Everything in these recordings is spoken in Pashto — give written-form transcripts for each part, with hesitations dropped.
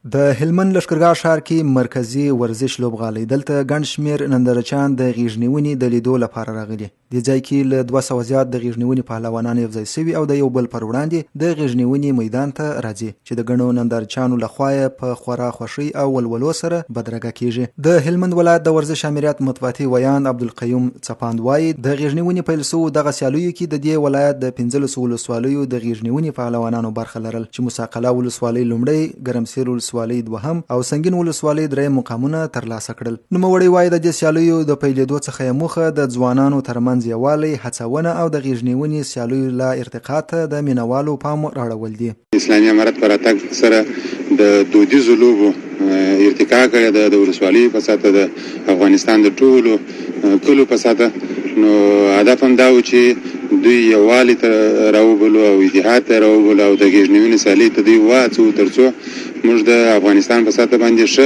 د هلمند لښکرګاه ښار کې مرکزي ورزش لوبغالی دلته ګڼ شمېر نندارچیان د غیږنیونې د لیدو لپاره راغلي. دې ځای کې له 200 زیات د غیږنیونې پهلوانان یوځای شوي او د یو بل پر وړاندې د غیږنیونې میدان ته راځي چې د ګڼو نندارچیانو لخوا په خورا خوښۍ او ولولو سره بدرګه کیږي. د هلمند ولایت د ورزش امریت مطبوعاتي ویان عبدالقیوم څپاند وایي د غیږنیونې پیل شوو دغه سیالیو کې د دې ولایت د 15 ولسوالیو د غیږنیونې پهلوانانو برخه لرل چې مساقله ولسوالۍ لومړی، ګرمسیر ولسوالۍ دوهم او سنگین ولسوالۍ درې مقامونه ترلاسه کړل. نوموړی وایي د دې سیالیو د پیلېدو څخه موخه د ځوانانو ترمنځ یووالی، هڅونه او د غیږنیونې سیالیو لا ارتقا ته د مینوالو پام راړول دي. اسلامي امارت پر راتګ سره د دودیزو لوبو ارتقا کړې د ولسوالۍ په ساته د افغانستان د ټولو کلو په ساته نو هدف هم دا و چې دوی یووالي ته راوبلو او اتحاد ته راوبلو او د غیږنیونې سیالۍ ته دوی واچوو ترڅو موږ د افغانستان په ساته باندې ښه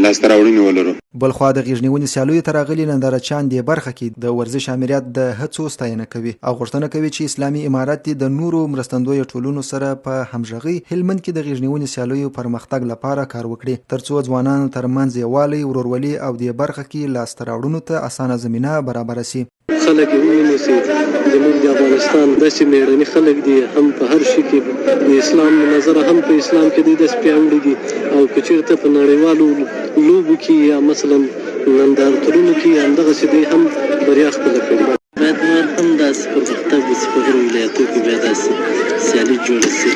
لاسته راوړنې ولرو. بلخوا د غیږنیونې سیالیو ته راغلي نندارچیان دې برخه کې د ورزش امریت د هڅو ستاینه کوي او غوښتنه کوي چې اسلامي امارت د نورو مرستندویه ټولنو سره په همغږۍ هلمند کې د غیږنیونې سیالیو پرمختګ لپاره کار وکړي ترڅو ځوانانو ترمنځ یووالی، ورورولي او دې برخه کې لاسته راوړنو ته اسانه زمینه برابره سي. خلک ویني چې زموږ د افغانستان داسې میړني خلک دي، هم په هر شي کې د اسلام نظر هم په اسلام کې دي داسې پیاوړي دي او که چېرته په نړیوالو لوبو کې یا مثلا نندارتونونو کې همدغسې دوی هم بریا خپله کړې. باید نور هم داسې پرمختګ وشي په هرو ولایتو کې بیا داسې سیالي جوړه شي.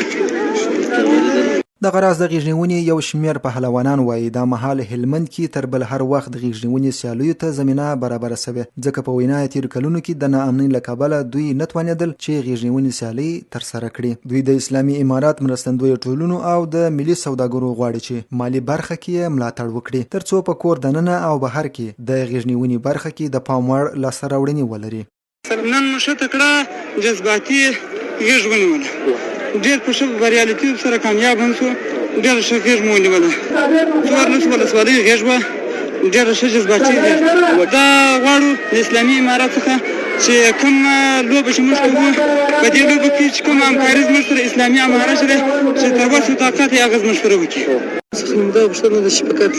دغه راز د غیږنیونې یو شمېر پهلوانان وایي دا مهال هلمند کې تر بل هر وخت د غیږنیونې سیالیو ته زمینه برابره شوې ځکه په وینا یې تېرو کلونو کې د ناامنۍ له کبله دوی نه توانېدل چې غیږنیونې سیالۍ ترسره کړي. دوی د اسلامي امارت مرستندویه ټولنو او د ملي سوداګرو غواړي چې مالي برخه کې ملاتړ وکړي ترڅو په کور دننه او بهر کې د غیږنیونې برخه کې د پام وړ لاسته راوړنې ولري. نن مو ښه تکړه جذباتي غیږ ونیوله، ډېر په ښه بریالیتوب سره کامیاب هم شو، ډېره ښه غیږ مو ونیوله. 14 ولسوالۍ غیږ وه، ډېره ښه جذباتي غیږ. دا غواړو د اسلامي امارت څخه چې کوم لوبه چې موږ کوو په دې لوبه کې چې کوم همکاري زموږ سره اسلامي امارت دی چې تر وسو طاقت یې هغه زموږ سره وکړي. څخه همدا غوښتنه ده چې فقط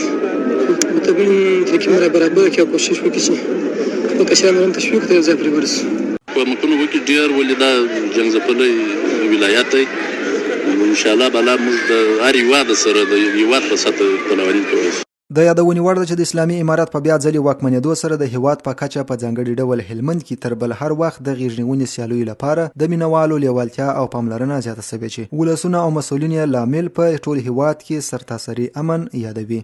متبین ترکیب را برابر کړي او کوشش وکړي چې خپل کشران هم تشویق ته یو ځای پرې ورسي. په مکونو کې ډېر ولې دا جنګ ځپلی ولایت دی. انشاءالله بالا موږ د هر هېواد سره د هېواد په سطح پهلواني کولی شو. د یادونې وړ ده چې د اسلامي امارت په بیا ځلې واکمنېدو سره د هېواد په کچه په ځانګړي ډول هلمند کې تر بل هر وخت د غیږنیونې سیالیو لپاره د مینوالو لیوالتیا او پاملرنه زیاته شوې چې ولسونه او مسؤلین یې لامل په ټول هېواد کې سرتاسري امن یادوي.